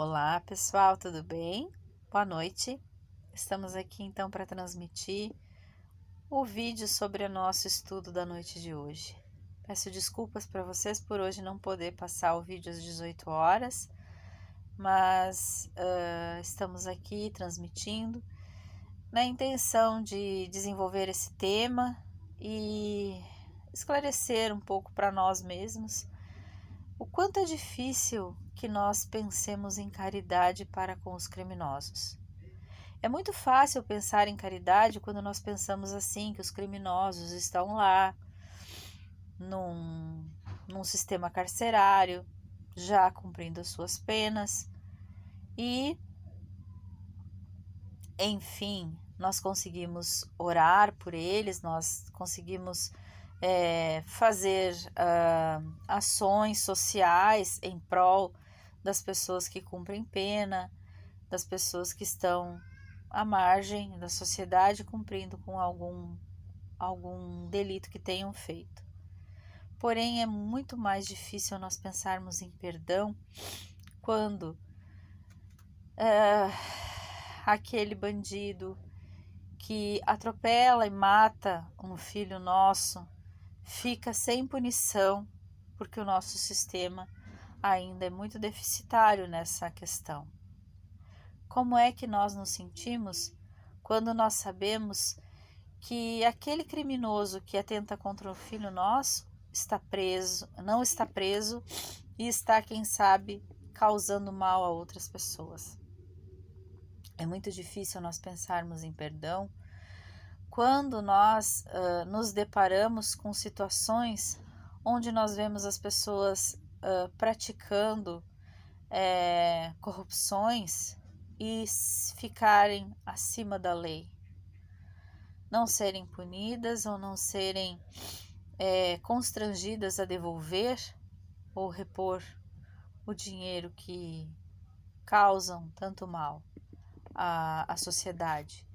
Olá, pessoal, tudo bem? Boa noite. Estamos aqui então para transmitir o vídeo sobre o nosso estudo da noite de hoje. Peço desculpas para vocês por hoje não poder passar o vídeo às 18 horas, mas estamos aqui transmitindo na intenção de desenvolver esse tema e esclarecer um pouco para nós mesmos o quanto é difícil que nós pensemos em caridade para com os criminosos. É muito fácil pensar em caridade quando nós pensamos assim, que os criminosos estão lá, num sistema carcerário, já cumprindo as suas penas e, enfim, nós conseguimos orar por eles, nós conseguimos fazer ações sociais em prol das pessoas que cumprem pena, das pessoas que estão à margem da sociedade cumprindo com algum delito que tenham feito. Porém, é muito mais difícil nós pensarmos em perdão quando aquele bandido que atropela e mata um filho nosso fica sem punição, porque o nosso sistema ainda é muito deficitário nessa questão. Como é que nós nos sentimos quando nós sabemos que aquele criminoso que atenta contra o filho nosso não está preso e está, quem sabe, causando mal a outras pessoas? É muito difícil nós pensarmos em perdão quando nós nos deparamos com situações onde nós vemos as pessoas praticando corrupções e ficarem acima da lei, não serem punidas ou não serem constrangidas a devolver ou repor o dinheiro que causam tanto mal à sociedade.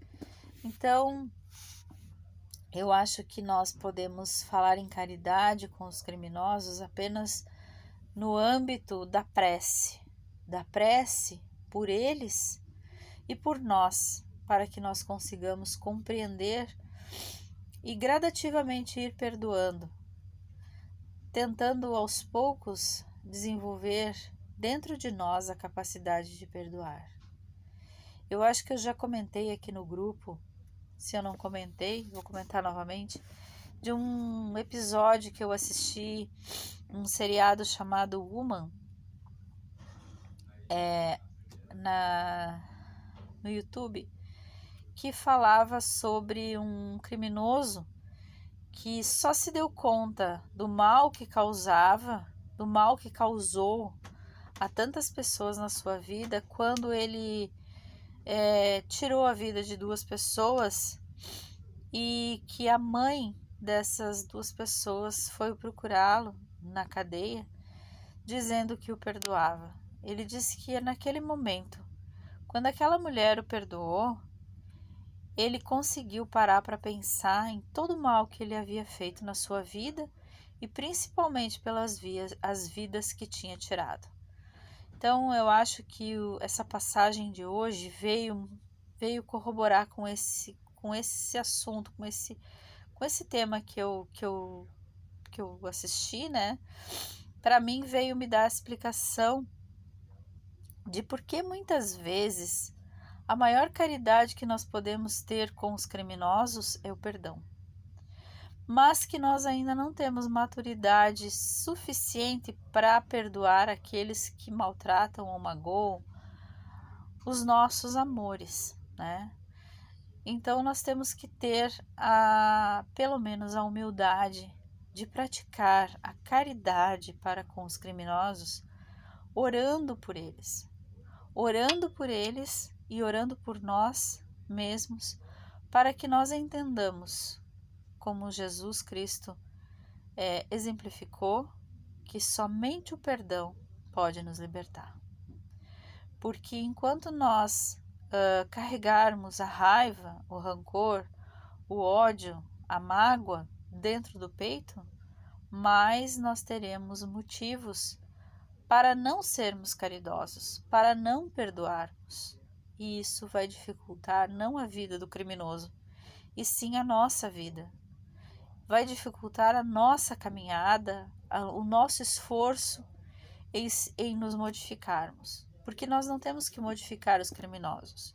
Então, eu acho que nós podemos falar em caridade com os criminosos apenas no âmbito da prece por eles e por nós, para que nós consigamos compreender e gradativamente ir perdoando, tentando aos poucos desenvolver dentro de nós a capacidade de perdoar. Eu acho que eu já comentei aqui no grupo, se eu não comentei, vou comentar novamente, de um episódio que eu assisti, um seriado chamado Woman, no YouTube, que falava sobre um criminoso que só se deu conta do mal que causava, do mal que causou a tantas pessoas na sua vida, quando ele tirou a vida de duas pessoas e que a mãe dessas duas pessoas foi procurá-lo na cadeia, dizendo que o perdoava. Ele disse que naquele momento, quando aquela mulher o perdoou, ele conseguiu parar para pensar em todo o mal que ele havia feito na sua vida e principalmente pelas as vidas que tinha tirado. Então, eu acho que essa passagem de hoje veio corroborar com esse assunto, com esse tema que eu assisti, né? Para mim, veio me dar a explicação de por que muitas vezes a maior caridade que nós podemos ter com os criminosos é o perdão, mas que nós ainda não temos maturidade suficiente para perdoar aqueles que maltratam ou magoam os nossos amores, né? Então nós temos que ter pelo menos a humildade de praticar a caridade para com os criminosos, orando por eles e orando por nós mesmos, para que nós entendamos, como Jesus Cristo exemplificou, que somente o perdão pode nos libertar. Porque enquanto nós carregarmos a raiva, o rancor, o ódio, a mágoa dentro do peito, mais nós teremos motivos para não sermos caridosos, para não perdoarmos. E isso vai dificultar não a vida do criminoso, e sim a nossa vida. Vai dificultar a nossa caminhada, o nosso esforço em nos modificarmos. Porque nós não temos que modificar os criminosos.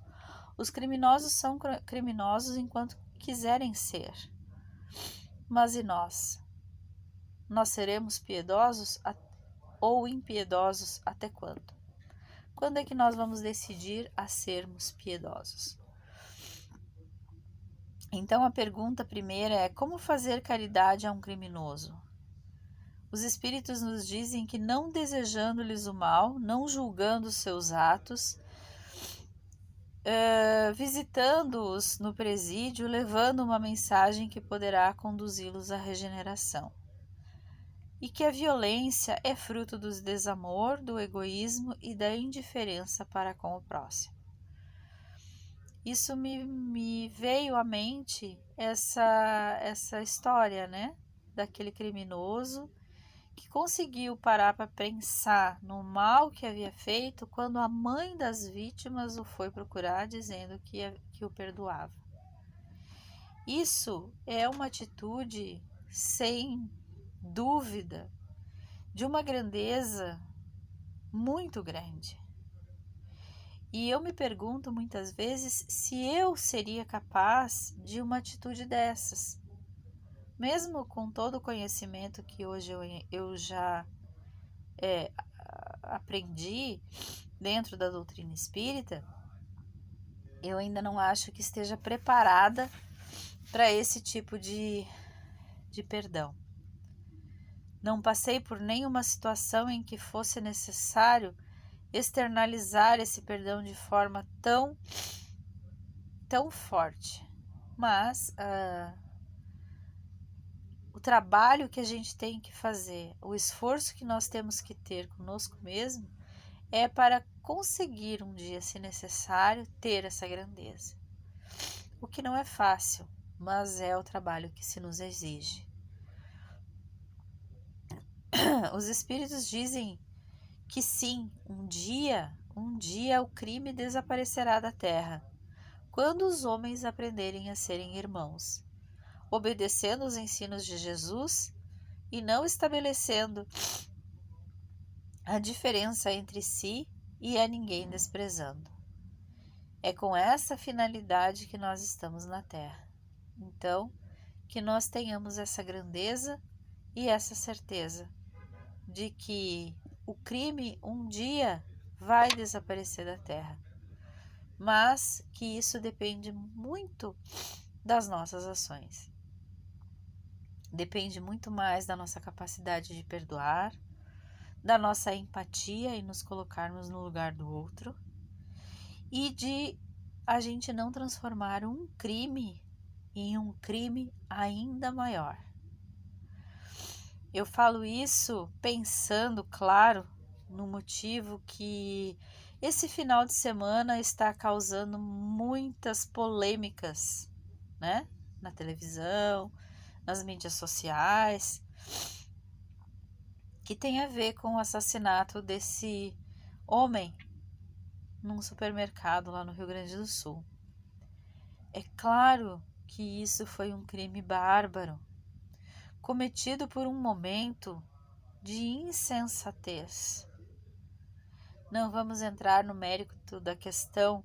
Os criminosos são criminosos enquanto quiserem ser. Mas e nós? Nós seremos piedosos ou impiedosos até quando? Quando é que nós vamos decidir a sermos piedosos? Então a pergunta primeira é: como fazer caridade a um criminoso? Os espíritos nos dizem que não desejando-lhes o mal, não julgando os seus atos, visitando-os no presídio, levando uma mensagem que poderá conduzi-los à regeneração. E que a violência é fruto do desamor, do egoísmo e da indiferença para com o próximo. Isso me veio à mente essa história, né? Daquele criminoso que conseguiu parar para pensar no mal que havia feito quando a mãe das vítimas o foi procurar dizendo que o perdoava. Isso é uma atitude sem dúvida de uma grandeza muito grande. E eu me pergunto muitas vezes se eu seria capaz de uma atitude dessas. Mesmo com todo o conhecimento que hoje eu já aprendi dentro da doutrina espírita, eu ainda não acho que esteja preparada para esse tipo de perdão. Não passei por nenhuma situação em que fosse necessário externalizar esse perdão de forma tão forte. Mas o trabalho que a gente tem que fazer, o esforço que nós temos que ter conosco mesmo, é para conseguir um dia, se necessário, ter essa grandeza. O que não é fácil, mas é o trabalho que se nos exige. Os espíritos dizem que sim, um dia o crime desaparecerá da terra, quando os homens aprenderem a serem irmãos, obedecendo os ensinos de Jesus e não estabelecendo a diferença entre si e a ninguém desprezando. É com essa finalidade que nós estamos na terra. Então, que nós tenhamos essa grandeza e essa certeza de que o crime um dia vai desaparecer da terra, mas que isso depende muito das nossas ações. Depende muito mais da nossa capacidade de perdoar, da nossa empatia e nos colocarmos no lugar do outro, e de a gente não transformar um crime em um crime ainda maior. Eu falo isso pensando, claro, no motivo que esse final de semana está causando muitas polêmicas, né? Na televisão, nas mídias sociais, que tem a ver com o assassinato desse homem num supermercado lá no Rio Grande do Sul. É claro que isso foi um crime bárbaro, cometido por um momento de insensatez. Não vamos entrar no mérito da questão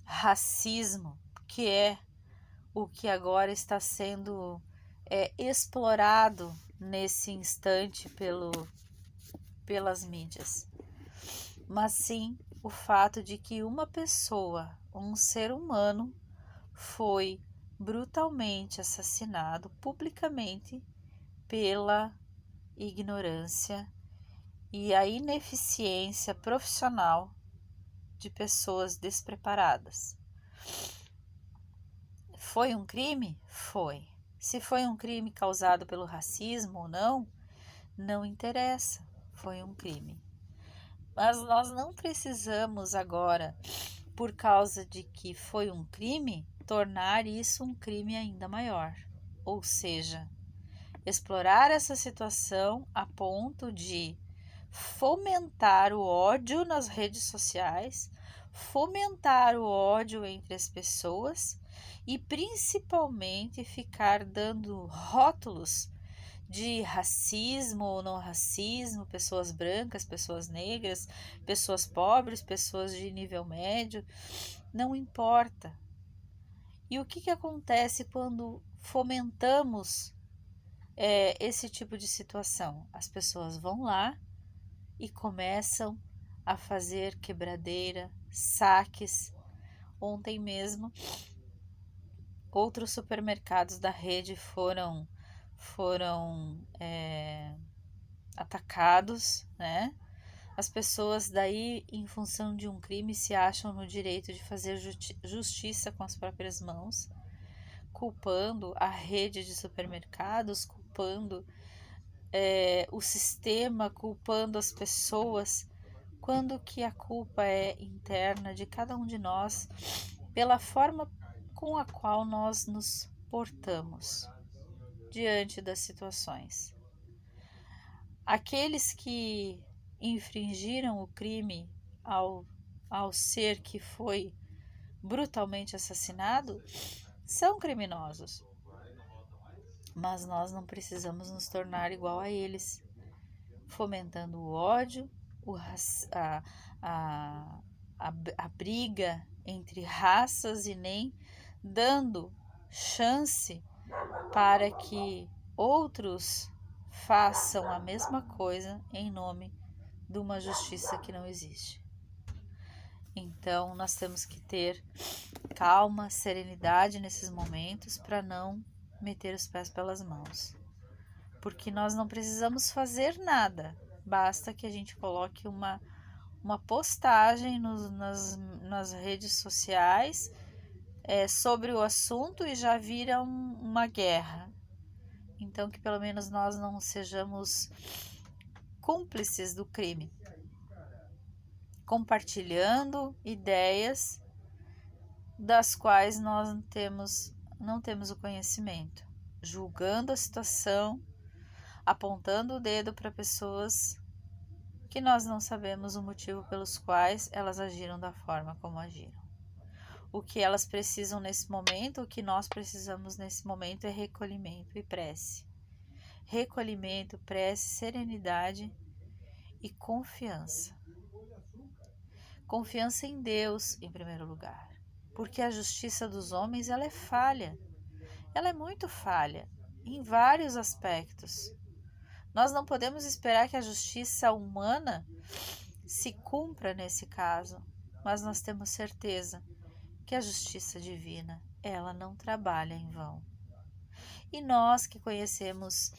racismo, que é o que agora está sendo explorado nesse instante pelas mídias. Mas sim o fato de que uma pessoa, um ser humano, foi brutalmente assassinado publicamente pela ignorância e a ineficiência profissional de pessoas despreparadas. Foi um crime? Foi. Se foi um crime causado pelo racismo ou não, não interessa. Foi um crime. Mas nós não precisamos agora, por causa de que foi um crime, tornar isso um crime ainda maior. Ou seja, explorar essa situação a ponto de fomentar o ódio nas redes sociais, fomentar o ódio entre as pessoas e principalmente ficar dando rótulos de racismo ou não racismo, pessoas brancas, pessoas negras, pessoas pobres, pessoas de nível médio, não importa. E o que acontece quando fomentamos esse tipo de situação? As pessoas vão lá e começam a fazer quebradeira, saques. Ontem mesmo, outros supermercados da rede foram atacados, né? As pessoas daí, em função de um crime, se acham no direito de fazer justiça com as próprias mãos, culpando a rede de supermercados, culpando o sistema, culpando as pessoas, quando que a culpa é interna de cada um de nós, pela forma com a qual nós nos portamos diante das situações. Aqueles que infringiram o crime ao ser que foi brutalmente assassinado são criminosos, mas nós não precisamos nos tornar igual a eles, fomentando o ódio, a briga entre raças e nem dando chance para que outros façam a mesma coisa em nome de uma justiça que não existe. Então, nós temos que ter calma, serenidade nesses momentos para não meter os pés pelas mãos. Porque nós não precisamos fazer nada, basta que a gente coloque uma postagem nas redes sociais sobre o assunto e já vira uma guerra. Então, que pelo menos nós não sejamos cúmplices do crime, compartilhando ideias das quais nós não temos o conhecimento, julgando a situação, apontando o dedo para pessoas que nós não sabemos o motivo pelos quais elas agiram da forma como agiram. O que elas precisam nesse momento, o que nós precisamos nesse momento é recolhimento e prece. Recolhimento, prece, serenidade e confiança. Confiança em Deus em primeiro lugar, porque a justiça dos homens ela é falha, ela é muito falha em vários aspectos. Nós não podemos esperar que a justiça humana se cumpra nesse caso, mas nós temos certeza que a justiça divina, ela não trabalha em vão. E nós que conhecemos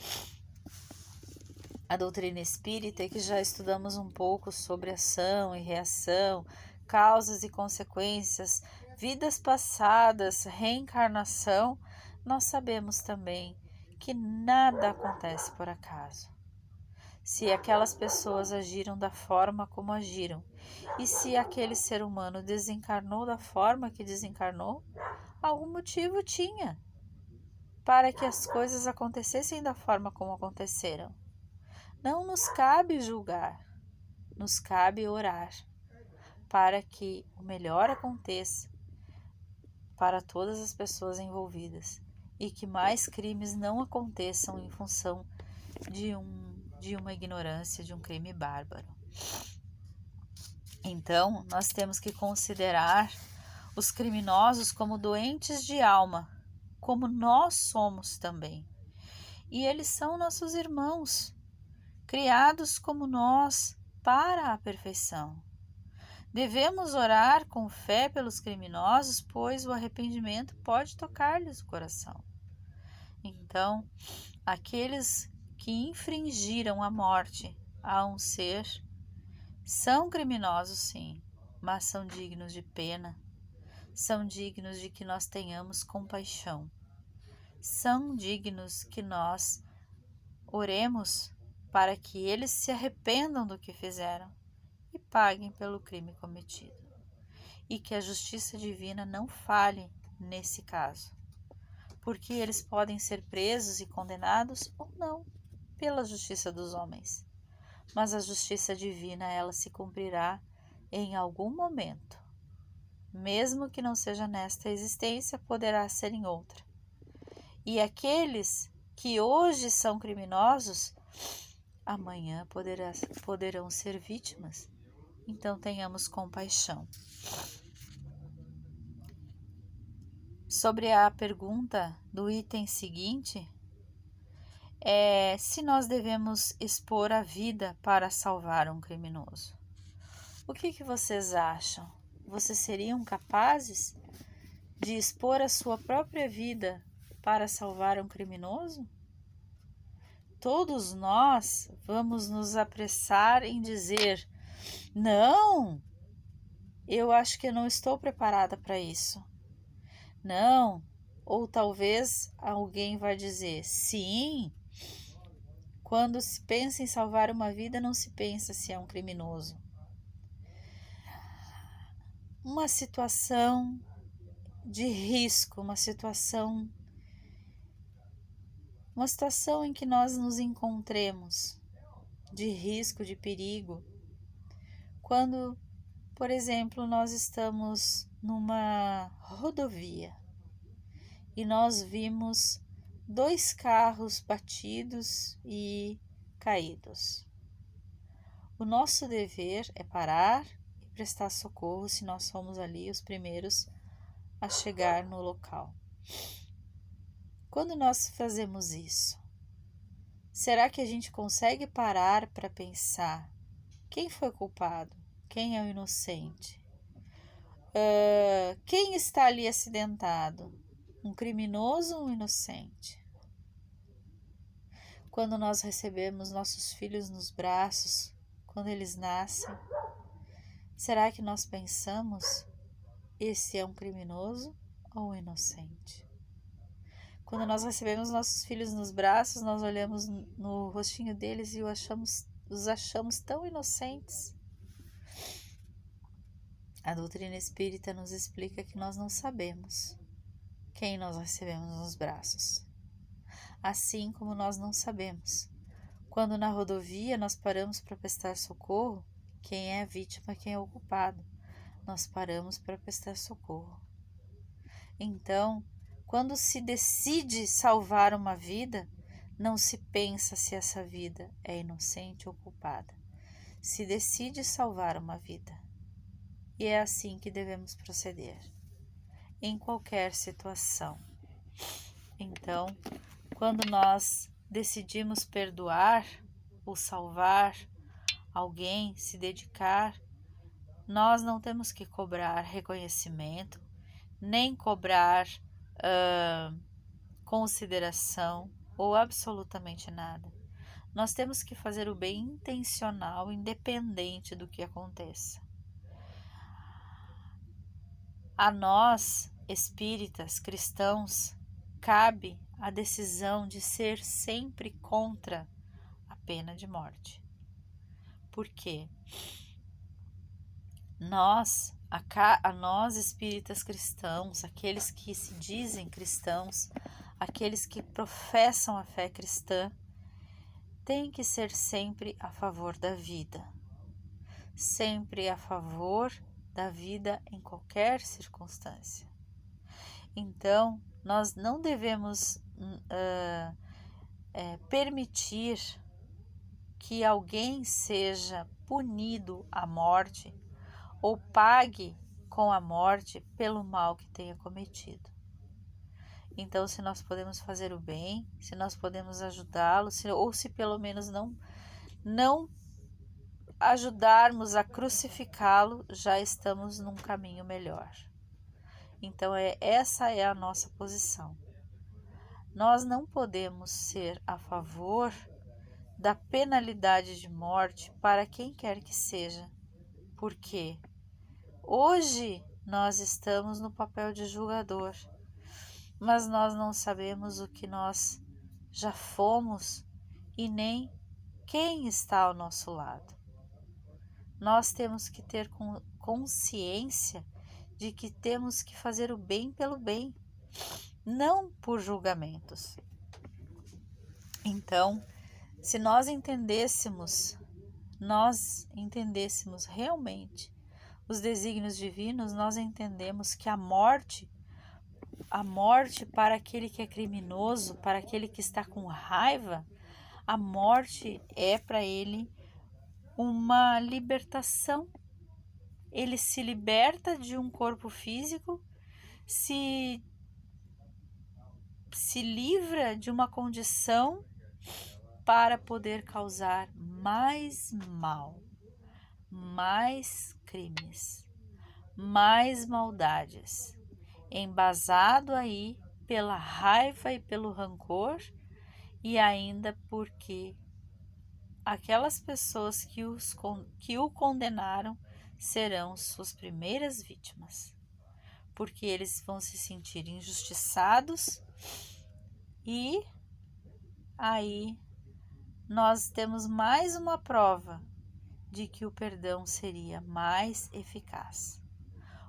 a doutrina espírita e que já estudamos um pouco sobre ação e reação, causas e consequências, vidas passadas, reencarnação, nós sabemos também que nada acontece por acaso. Se aquelas pessoas agiram da forma como agiram, e se aquele ser humano desencarnou da forma que desencarnou, algum motivo tinha para que as coisas acontecessem da forma como aconteceram. Não nos cabe julgar, nos cabe orar para que o melhor aconteça para todas as pessoas envolvidas e que mais crimes não aconteçam em função de uma ignorância, de um crime bárbaro. Então, nós temos que considerar os criminosos como doentes de alma, como nós somos também. E eles são nossos irmãos, criados como nós para a perfeição. Devemos orar com fé pelos criminosos, pois o arrependimento pode tocar-lhes o coração. Então, aqueles que infringiram a morte a um ser são criminosos, sim, mas são dignos de pena, são dignos de que nós tenhamos compaixão, são dignos que nós oremos para que eles se arrependam do que fizeram e paguem pelo crime cometido. E que a justiça divina não falhe nesse caso, porque eles podem ser presos e condenados ou não pela justiça dos homens, mas a justiça divina, ela se cumprirá em algum momento. Mesmo que não seja nesta existência, poderá ser em outra. E aqueles que hoje são criminosos, amanhã poderão ser vítimas. Então tenhamos compaixão. Sobre a pergunta do item seguinte, se nós devemos expor a vida para salvar um criminoso. O que vocês acham? Vocês seriam capazes de expor a sua própria vida para salvar um criminoso? Todos nós vamos nos apressar em dizer: não, eu acho que eu não estou preparada para isso. Não, ou talvez alguém vai dizer: sim. Quando se pensa em salvar uma vida, não se pensa se é um criminoso. Uma situação de risco, uma situação em que nós nos encontremos, de risco, de perigo. Quando, por exemplo, nós estamos numa rodovia e nós vimos 2 carros batidos e caídos. O nosso dever é parar e prestar socorro se nós somos ali os primeiros a chegar no local. Quando nós fazemos isso, será que a gente consegue parar para pensar quem foi culpado? Quem é o inocente? Quem está ali acidentado? Um criminoso ou um inocente? Quando nós recebemos nossos filhos nos braços, quando eles nascem, será que nós pensamos, esse é um criminoso ou um inocente? Quando nós recebemos nossos filhos nos braços, nós olhamos no rostinho deles e os achamos tão inocentes. A doutrina espírita nos explica que nós não sabemos quem nós recebemos nos braços. Assim como nós não sabemos, quando na rodovia nós paramos para prestar socorro, quem é a vítima, quem é o culpado. Nós paramos para prestar socorro. Então, quando se decide salvar uma vida, não se pensa se essa vida é inocente ou culpada. Se decide salvar uma vida. E é assim que devemos proceder, em qualquer situação. Então, quando nós decidimos perdoar ou salvar alguém, se dedicar, nós não temos que cobrar reconhecimento, nem cobrar consideração ou absolutamente nada. Nós temos que fazer o bem intencional, independente do que aconteça. A nós, espíritas, cristãos, cabe a decisão de ser sempre contra a pena de morte. Por quê? Nós espíritas cristãos, aqueles que se dizem cristãos, aqueles que professam a fé cristã, têm que ser sempre a favor da vida, sempre a favor da vida em qualquer circunstância. Então, nós não devemos permitir que alguém seja punido à morte ou pague com a morte pelo mal que tenha cometido. Então, se nós podemos fazer o bem, se nós podemos ajudá-lo, ou se pelo menos não ajudarmos a crucificá-lo, já estamos num caminho melhor. Então, essa é a nossa posição. Nós não podemos ser a favor da penalidade de morte para quem quer que seja, porque hoje nós estamos no papel de julgador, mas nós não sabemos o que nós já fomos e nem quem está ao nosso lado. Nós temos que ter consciência de que temos que fazer o bem pelo bem, não por julgamentos. Então, se nós entendêssemos nós entendêssemos realmente os desígnios divinos, nós entendemos que a morte para aquele que é criminoso, para aquele que está com raiva, a morte é para ele uma libertação. Ele se liberta de um corpo físico, se livra de uma condição para poder causar mais mal, mais crimes, mais maldades, embasado aí pela raiva e pelo rancor, e ainda porque aquelas pessoas que o condenaram serão suas primeiras vítimas, porque eles vão se sentir injustiçados, e aí nós temos mais uma prova de que o perdão seria mais eficaz.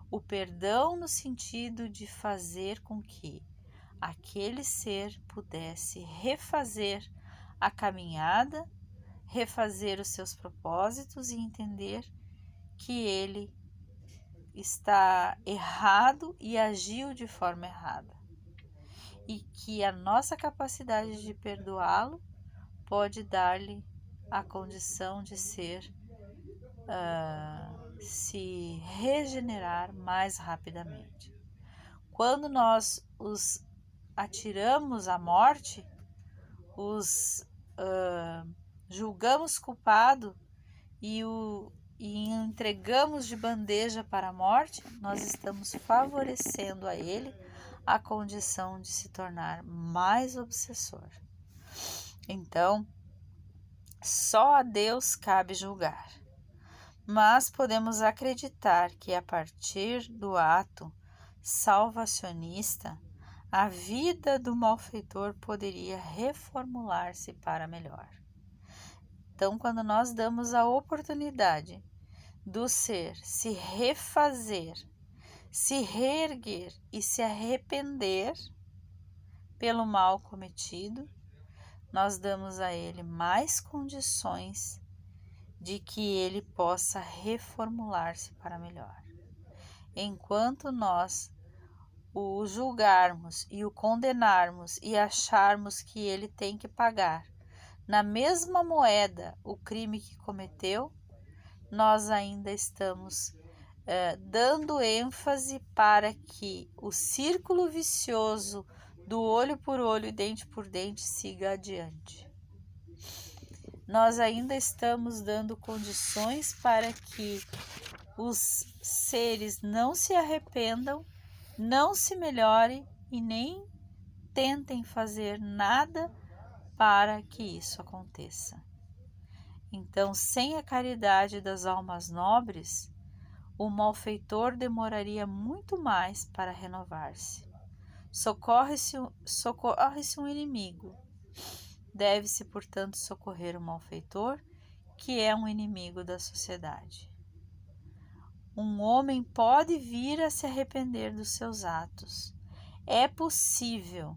O perdão no sentido de fazer com que aquele ser pudesse refazer a caminhada, refazer os seus propósitos e entender que ele está errado e agiu de forma errada. E que a nossa capacidade de perdoá-lo pode dar-lhe a condição de se regenerar mais rapidamente. Quando nós os atiramos à morte, os julgamos culpado e entregamos de bandeja para a morte, nós estamos favorecendo a ele a condição de se tornar mais obsessor. Então, só a Deus cabe julgar, mas podemos acreditar que a partir do ato salvacionista, a vida do malfeitor poderia reformular-se para melhor. Então, quando nós damos a oportunidade do ser se refazer, se reerguer e se arrepender pelo mal cometido, nós damos a ele mais condições de que ele possa reformular-se para melhor. Enquanto nós o julgarmos e o condenarmos e acharmos que ele tem que pagar na mesma moeda o crime que cometeu, nós ainda estamos dando ênfase para que o círculo vicioso do olho por olho e dente por dente siga adiante. Nós ainda estamos dando condições para que os seres não se arrependam, não se melhorem e nem tentem fazer nada para que isso aconteça. Então, sem a caridade das almas nobres, o malfeitor demoraria muito mais para renovar-se. Socorre-se um inimigo. Deve-se, portanto, socorrer o malfeitor, que é um inimigo da sociedade. Um homem pode vir a se arrepender dos seus atos. É possível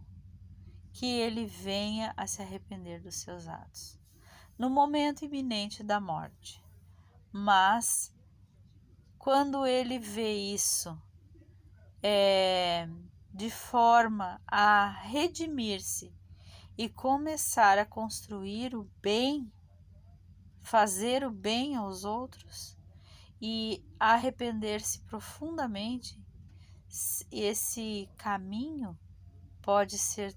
que ele venha a se arrepender dos seus atos no momento iminente da morte. Mas, quando ele vê isso de forma a redimir-se e começar a construir o bem, fazer o bem aos outros e arrepender-se profundamente, esse caminho pode ser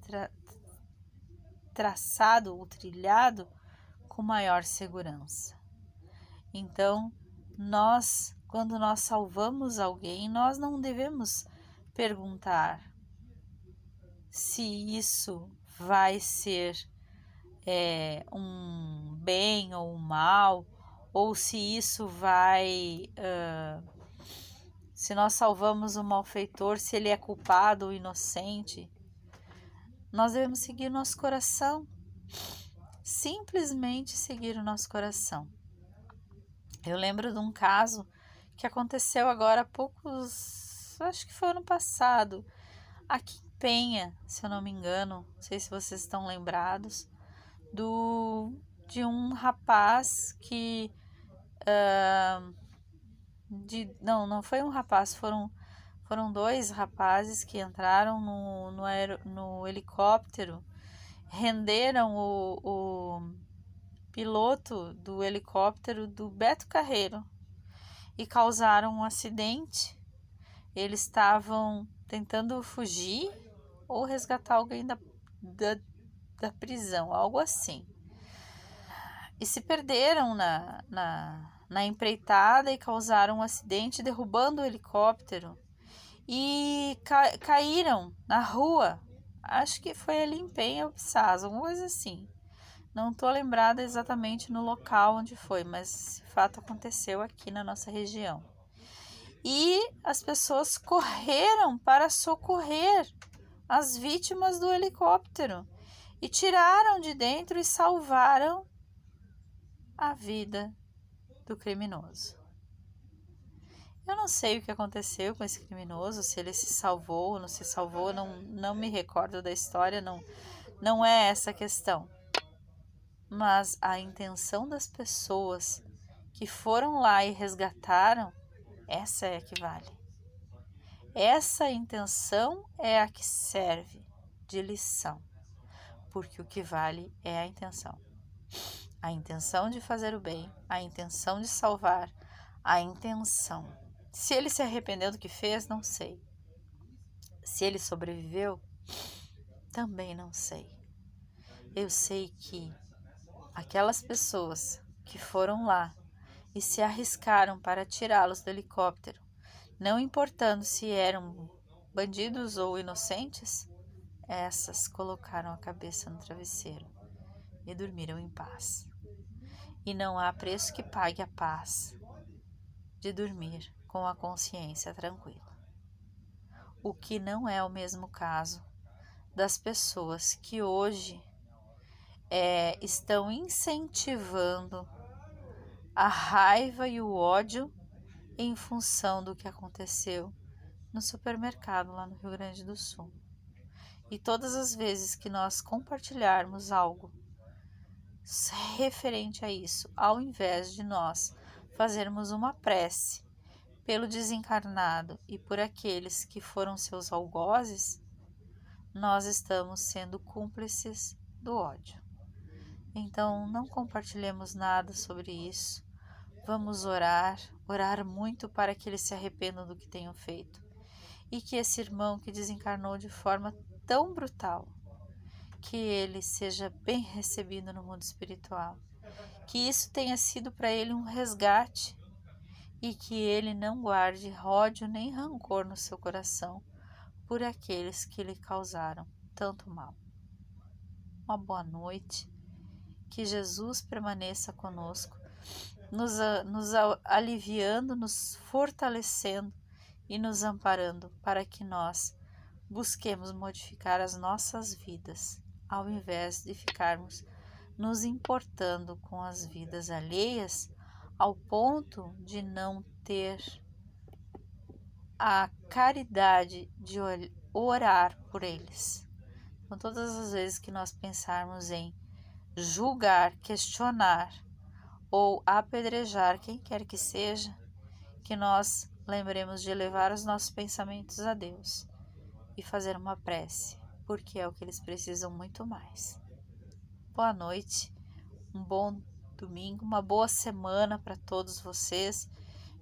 traçado ou trilhado com maior segurança. Então, quando nós salvamos alguém, nós não devemos perguntar se isso vai ser um bem ou um mal, ou se isso vai... se nós salvamos um malfeitor, se ele é culpado ou inocente. Nós devemos seguir nosso coração, simplesmente seguir o nosso coração. Eu lembro de um caso que aconteceu agora há poucos, acho que foi ano passado, aqui em Penha, se eu não me engano, não sei se vocês estão lembrados, de um rapaz que Não foi um rapaz, foram dois rapazes que entraram no helicóptero, renderam o piloto do helicóptero do Beto Carreiro e causaram um acidente. Eles estavam tentando fugir ou resgatar alguém da prisão, algo assim. E se perderam na empreitada e causaram um acidente, derrubando o helicóptero. E caíram na rua. Acho que foi ali em Penha ou Pissarra, alguma coisa assim. Não estou lembrada exatamente no local onde foi, mas esse fato aconteceu aqui na nossa região. E as pessoas correram para socorrer as vítimas do helicóptero e tiraram de dentro e salvaram a vida do criminoso. Eu não sei o que aconteceu com esse criminoso, se ele se salvou ou não se salvou, não me recordo da história, não é essa a questão. Mas a intenção das pessoas que foram lá e resgataram, essa é a que vale. Essa intenção é a que serve de lição, porque o que vale é a intenção. A intenção de fazer o bem, a intenção de salvar, a intenção. Se ele se arrependeu do que fez, não sei. Se ele sobreviveu, também não sei. Eu sei que aquelas pessoas que foram lá e se arriscaram para tirá-los do helicóptero, não importando se eram bandidos ou inocentes, essas colocaram a cabeça no travesseiro e dormiram em paz. E não há preço que pague a paz de dormir com a consciência tranquila. O que não é o mesmo caso das pessoas que hoje estão incentivando a raiva e o ódio em função do que aconteceu no supermercado lá no Rio Grande do Sul. E todas as vezes que nós compartilharmos algo referente a isso, ao invés de nós fazermos uma prece pelo desencarnado e por aqueles que foram seus algozes, nós estamos sendo cúmplices do ódio. Então, não compartilhemos nada sobre isso. Vamos orar muito para que eles se arrependam do que tenham feito. E que esse irmão que desencarnou de forma tão brutal, que ele seja bem recebido no mundo espiritual. Que isso tenha sido para ele um resgate e que ele não guarde ódio nem rancor no seu coração por aqueles que lhe causaram tanto mal. Uma boa noite. Que Jesus permaneça conosco, nos aliviando, nos fortalecendo e nos amparando para que nós busquemos modificar as nossas vidas, ao invés de ficarmos nos importando com as vidas alheias, ao ponto de não ter a caridade de orar por eles. Então, todas as vezes que nós pensarmos em julgar, questionar ou apedrejar quem quer que seja, que nós lembremos de levar os nossos pensamentos a Deus e fazer uma prece, porque é o que eles precisam muito mais. Boa noite, um bom domingo, uma boa semana para todos vocês.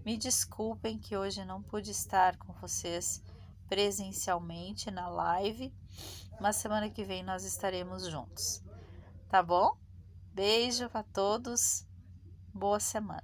Me desculpem que hoje não pude estar com vocês presencialmente na live, mas semana que vem nós estaremos juntos. Tá bom? Beijo para todos. Boa semana.